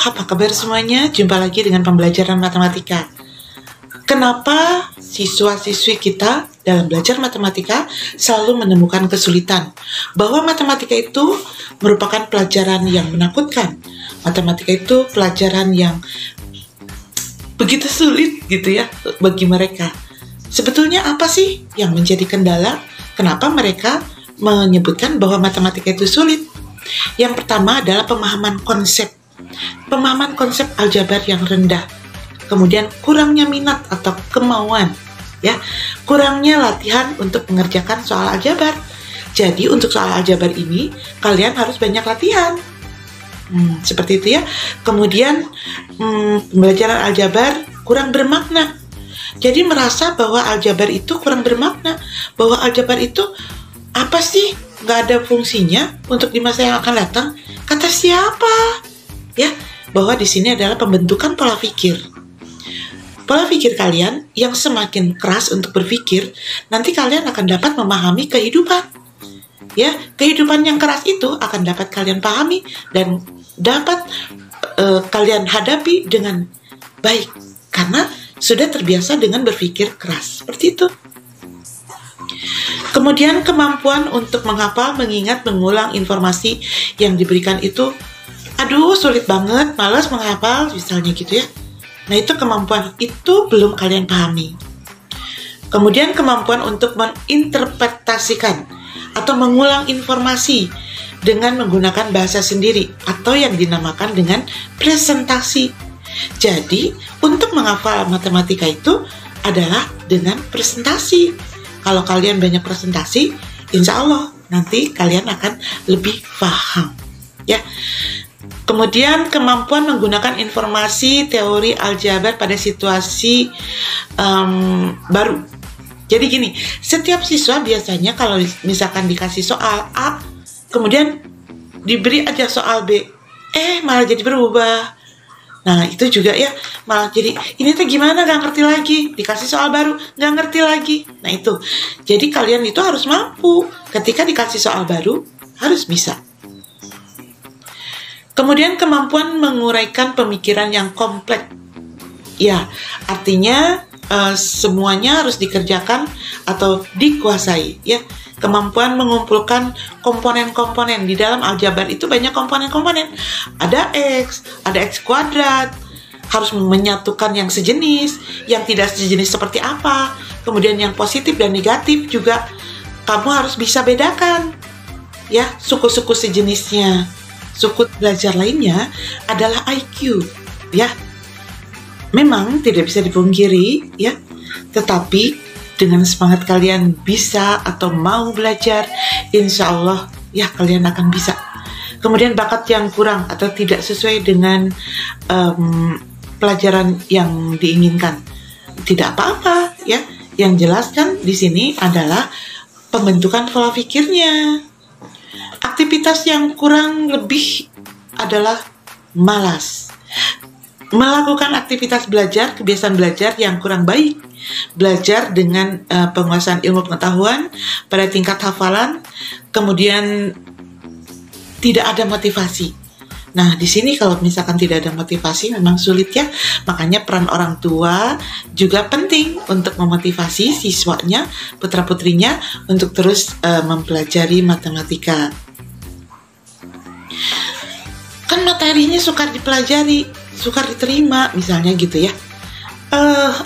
apa kabar semuanya? Jumpa lagi dengan pembelajaran matematika. Kenapa siswa-siswi kita dalam belajar matematika selalu menemukan kesulitan? Bahwa matematika itu merupakan pelajaran yang menakutkan. Matematika itu pelajaran yang begitu sulit gitu ya bagi mereka. Sebetulnya apa sih yang menjadi kendala? Kenapa mereka menyebutkan bahwa matematika itu sulit? Yang pertama adalah pemahaman konsep aljabar yang rendah. Kemudian kurangnya minat atau kemauan, ya, kurangnya latihan untuk mengerjakan soal aljabar. Jadi untuk soal aljabar ini kalian harus banyak latihan. Seperti itu ya. Kemudian pembelajaran aljabar kurang bermakna. Jadi merasa bahwa aljabar itu kurang bermakna, bahwa aljabar itu apa sih? Nggak ada fungsinya untuk di masa yang akan datang. Kata siapa? Ya, bahwa di sini adalah pembentukan pola pikir. Pola pikir kalian yang semakin keras untuk berpikir, nanti kalian akan dapat memahami kehidupan. Ya, kehidupan yang keras itu akan dapat kalian pahami dan dapat kalian hadapi dengan baik karena sudah terbiasa dengan berpikir keras. Seperti itu. Kemudian kemampuan untuk menghafal, mengingat, mengulang informasi yang diberikan itu, aduh sulit banget, malas menghafal, misalnya gitu ya. Nah itu kemampuan itu belum kalian pahami. Kemudian kemampuan untuk menginterpretasikan atau mengulang informasi dengan menggunakan bahasa sendiri atau yang dinamakan dengan presentasi. Jadi untuk menghafal matematika itu adalah dengan presentasi. Kalau kalian banyak presentasi, insya Allah nanti kalian akan lebih paham. Ya. Kemudian kemampuan menggunakan informasi teori aljabar pada situasi baru. Jadi gini, setiap siswa biasanya kalau misalkan dikasih soal A, kemudian diberi aja soal B, malah jadi berubah. Nah itu juga ya, malah jadi ini tuh gimana gak ngerti lagi, dikasih soal baru gak ngerti lagi. Nah itu, jadi kalian itu harus mampu ketika dikasih soal baru harus bisa. Kemudian kemampuan menguraikan pemikiran yang kompleks. Ya, artinya semuanya harus dikerjakan atau dikuasai ya. Kemampuan mengumpulkan komponen-komponen. Di dalam aljabar itu banyak komponen-komponen. Ada X kuadrat, harus menyatukan yang sejenis, yang tidak sejenis seperti apa. Kemudian yang positif dan negatif juga kamu harus bisa bedakan. Ya, suku-suku sejenisnya. Suku belajar lainnya adalah IQ, ya. Memang tidak bisa dipungkiri, ya. Tetapi dengan semangat kalian bisa atau mau belajar, insya Allah ya kalian akan bisa. Kemudian bakat yang kurang atau tidak sesuai dengan pelajaran yang diinginkan, tidak apa-apa ya. Yang jelas kan di sini adalah pembentukan pola pikirnya. Aktivitas yang kurang lebih adalah malas. Melakukan aktivitas belajar, kebiasaan belajar yang kurang baik. Belajar dengan penguasaan ilmu pengetahuan pada tingkat hafalan, kemudian tidak ada motivasi. Nah, di sini kalau misalkan tidak ada motivasi memang sulit ya. Makanya peran orang tua juga penting untuk memotivasi siswanya, putra-putrinya untuk terus mempelajari matematika. Kan materinya sukar dipelajari, sukar diterima, misalnya gitu ya.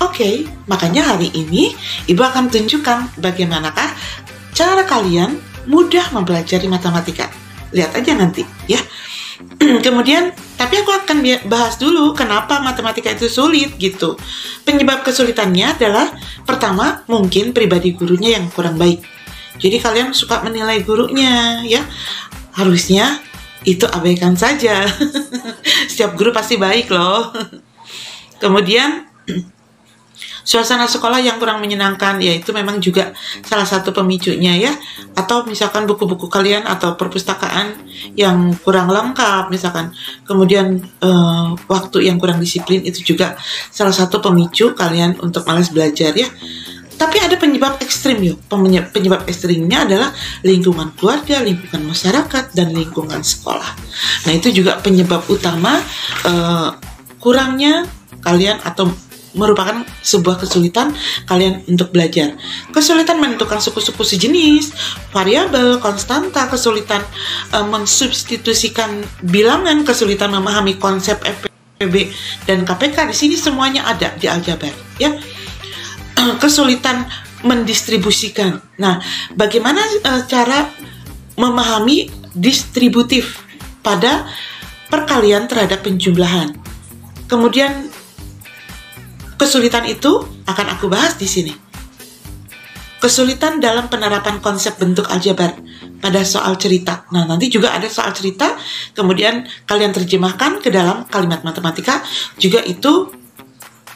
Oke, makanya hari ini Ibu akan tunjukkan bagaimanakah cara kalian mudah mempelajari matematika. Lihat aja nanti ya. Kemudian, tapi aku akan bahas dulu kenapa matematika itu sulit gitu. Penyebab kesulitannya adalah pertama, mungkin pribadi gurunya yang kurang baik. Jadi kalian suka menilai gurunya ya. Harusnya itu abaikan saja. Setiap guru pasti baik loh. Kemudian suasana sekolah yang kurang menyenangkan, ya itu memang juga salah satu pemicunya ya. Atau misalkan buku-buku kalian atau perpustakaan yang kurang lengkap misalkan. Kemudian waktu yang kurang disiplin itu juga salah satu pemicu kalian untuk malas belajar ya. Tapi ada penyebab ekstrim yuk. Penyebab ekstrimnya adalah lingkungan keluarga, lingkungan masyarakat, dan lingkungan sekolah. Nah, itu juga penyebab utama kurangnya kalian atau merupakan sebuah kesulitan kalian untuk belajar. Kesulitan menentukan suku-suku sejenis, variabel, konstanta, kesulitan mensubstitusikan bilangan, kesulitan memahami konsep FPB dan KPK. Di sini semuanya ada di aljabar, ya. Kesulitan mendistribusikan. Nah, bagaimana cara memahami distributif pada perkalian terhadap penjumlahan? Kemudian kesulitan itu akan aku bahas di sini. Kesulitan dalam penerapan konsep bentuk aljabar pada soal cerita. Nah, nanti juga ada soal cerita, kemudian kalian terjemahkan ke dalam kalimat matematika, juga itu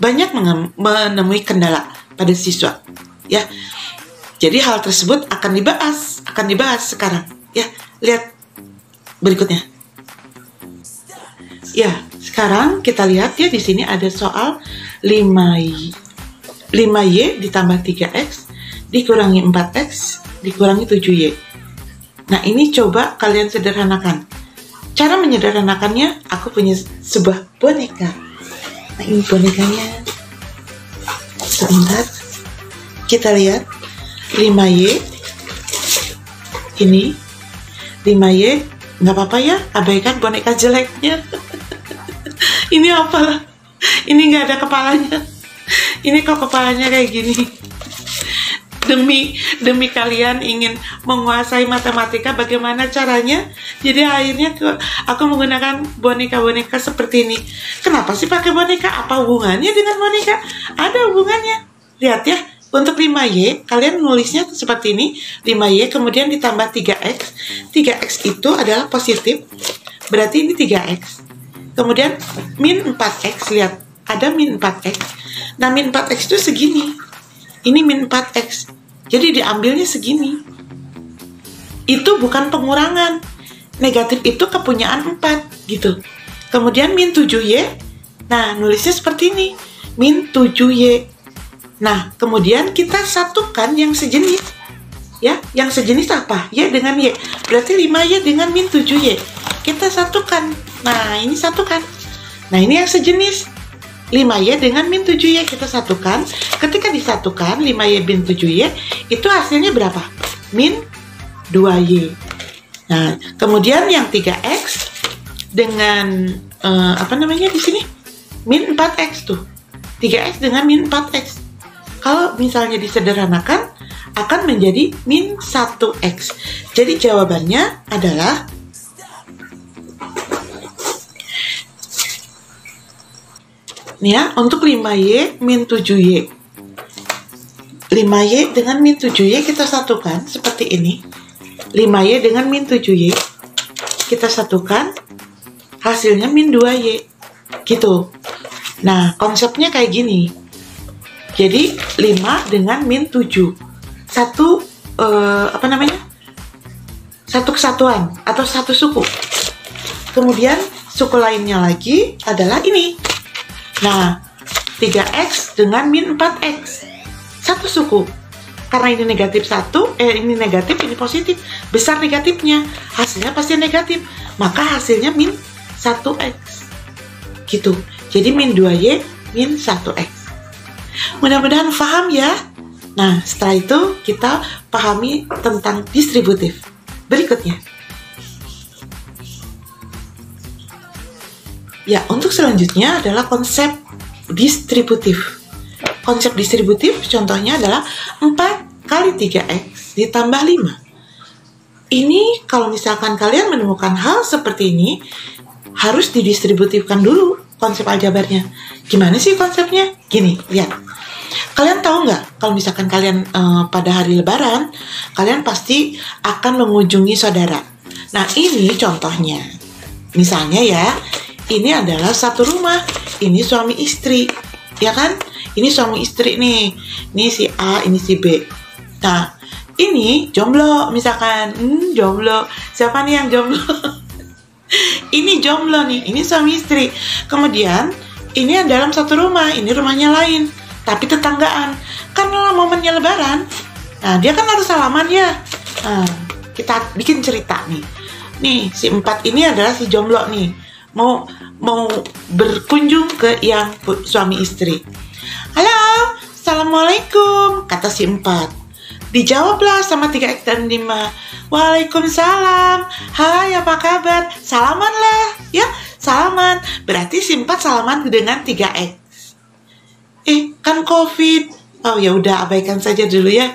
banyak menemui kendala pada siswa, ya. Jadi hal tersebut akan dibahas sekarang, ya. Lihat berikutnya. Ya, sekarang kita lihat ya, di sini ada soal 5y ditambah 3x dikurangi 4x dikurangi 7y. Nah, ini coba kalian sederhanakan. Cara menyederhanakannya, aku punya sebuah boneka. Nah, ini bonekanya. Sebentar, kita lihat 5y ini 5y, nggak apa-apa ya, abaikan boneka jeleknya. Ini apalah, ini nggak ada kepalanya, ini kok kepalanya kayak gini. Demi kalian ingin menguasai matematika, bagaimana caranya? Jadi akhirnya aku menggunakan boneka-boneka seperti ini. Kenapa sih pakai boneka? Apa hubungannya dengan boneka? Ada hubungannya. Lihat ya, untuk 5y kalian nulisnya seperti ini, 5y kemudian ditambah 3x. 3x itu adalah positif, berarti ini 3x. Kemudian min 4x, lihat ada min 4x. Nah, min 4x itu segini. Ini min 4x. Jadi diambilnya segini. Itu bukan pengurangan. Negatif itu kepunyaan 4 gitu. Kemudian min 7y. Nah, nulisnya seperti ini. Min 7y. Nah, kemudian kita satukan yang sejenis. Ya, yang sejenis apa? Y dengan y. Berarti 5y dengan min 7y. Kita satukan. Nah, ini satukan. Nah, ini yang sejenis. 5y dengan min 7y kita satukan. Ketika disatukan 5y min 7y, itu hasilnya berapa? Min 2y. Nah, kemudian yang 3x dengan di sini? Min 4x tuh. 3x dengan min 4x. Kalau misalnya disederhanakan akan menjadi min 1x. Jadi jawabannya adalah nih ya, untuk 5y min 7y. 5y dengan min 7y kita satukan seperti ini. 5y dengan min 7y kita satukan, hasilnya min 2y. Gitu. Nah, konsepnya kayak gini. Jadi 5 dengan min 7. Satu satu kesatuan atau satu suku. Kemudian suku lainnya lagi adalah ini. Nah, 3x dengan min 4x. Satu suku. Karena ini negatif 1, ini negatif, ini positif. Besar negatifnya, hasilnya pasti negatif. Maka hasilnya min 1x. Gitu. Jadi min 2y, min 1x. Mudah-mudahan paham ya. Nah, setelah itu kita pahami tentang distributif. Berikutnya. Ya, untuk selanjutnya adalah konsep distributif. Konsep distributif contohnya adalah 4 kali 3x ditambah 5. Ini kalau misalkan kalian menemukan hal seperti ini, harus didistributifkan dulu konsep aljabarnya. Gimana sih konsepnya? Gini, lihat. Kalian tahu nggak, kalau misalkan kalian pada hari lebaran, kalian pasti akan mengunjungi saudara. Nah, ini contohnya. Misalnya ya, ini adalah satu rumah, ini suami istri, ya kan? Ini suami istri nih, ini si A, ini si B. Nah, ini jomblo misalkan, jomblo. Siapa nih yang jomblo? Ini jomblo nih, ini suami istri. Kemudian ini dalam satu rumah, ini rumahnya lain, tapi tetanggaan. Karena momen momennya lebaran. Nah, dia kan harus salaman ya. Nah, kita bikin cerita nih. Nih, si 4 ini adalah si jomblo nih. Mau berkunjung ke yang suami istri. Halo, assalamualaikum, kata si 4. Dijawablah sama 3X dan 5. Waalaikumsalam. Hai, apa kabar? Salaman lah, ya. Salaman. Berarti si 4 salaman dengan 3X. Kan COVID. Oh ya udah, abaikan saja dulu ya.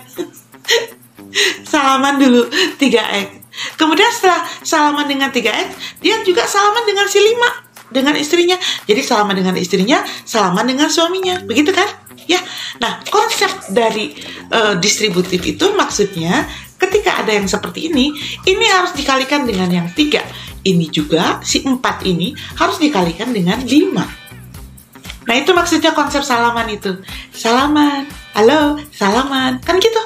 Salaman dulu 3X. Kemudian setelah salaman dengan 3X, dia juga salaman dengan si 5, dengan istrinya. Jadi salaman dengan istrinya, salaman dengan suaminya. Begitu kan? Ya. Nah, konsep dari distributif itu maksudnya ketika ada yang seperti ini harus dikalikan dengan yang 3. Ini juga, si 4 ini harus dikalikan dengan 5. Nah, itu maksudnya konsep salaman itu. Salaman, halo, salaman. Kan gitu.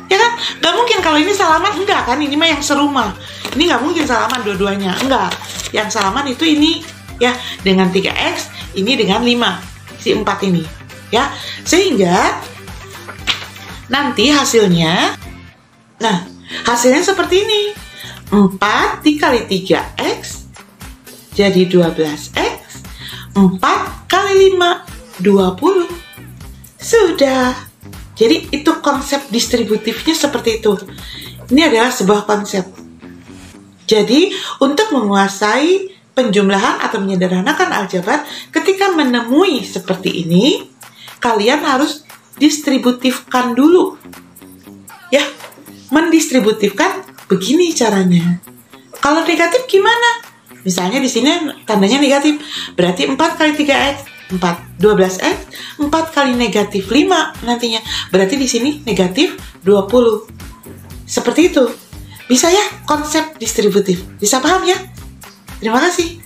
Ya kan? Gak mungkin kalau ini salaman, enggak kan? Ini mah yang serumah. Ini gak mungkin salaman dua-duanya. Enggak. Yang salaman itu ini, ya, dengan 3X, ini dengan 5. Si 4 ini. Ya. Sehingga nanti hasilnya, nah, hasilnya seperti ini. 4 dikali 3X jadi 12X. 4 kali 5, 20. Sudah. Jadi itu konsep distributifnya seperti itu. Ini adalah sebuah konsep. Jadi untuk menguasai penjumlahan atau menyederhanakan aljabar, ketika menemui seperti ini, kalian harus distributifkan dulu. Ya, mendistributifkan begini caranya. Kalau negatif gimana? Misalnya di sini tandanya negatif, berarti 4 kali 3X. 12X, 4 kali negatif 5 nantinya. Berarti di sini negatif 20. Seperti itu. Bisa ya konsep distributif? Bisa paham ya? Terima kasih.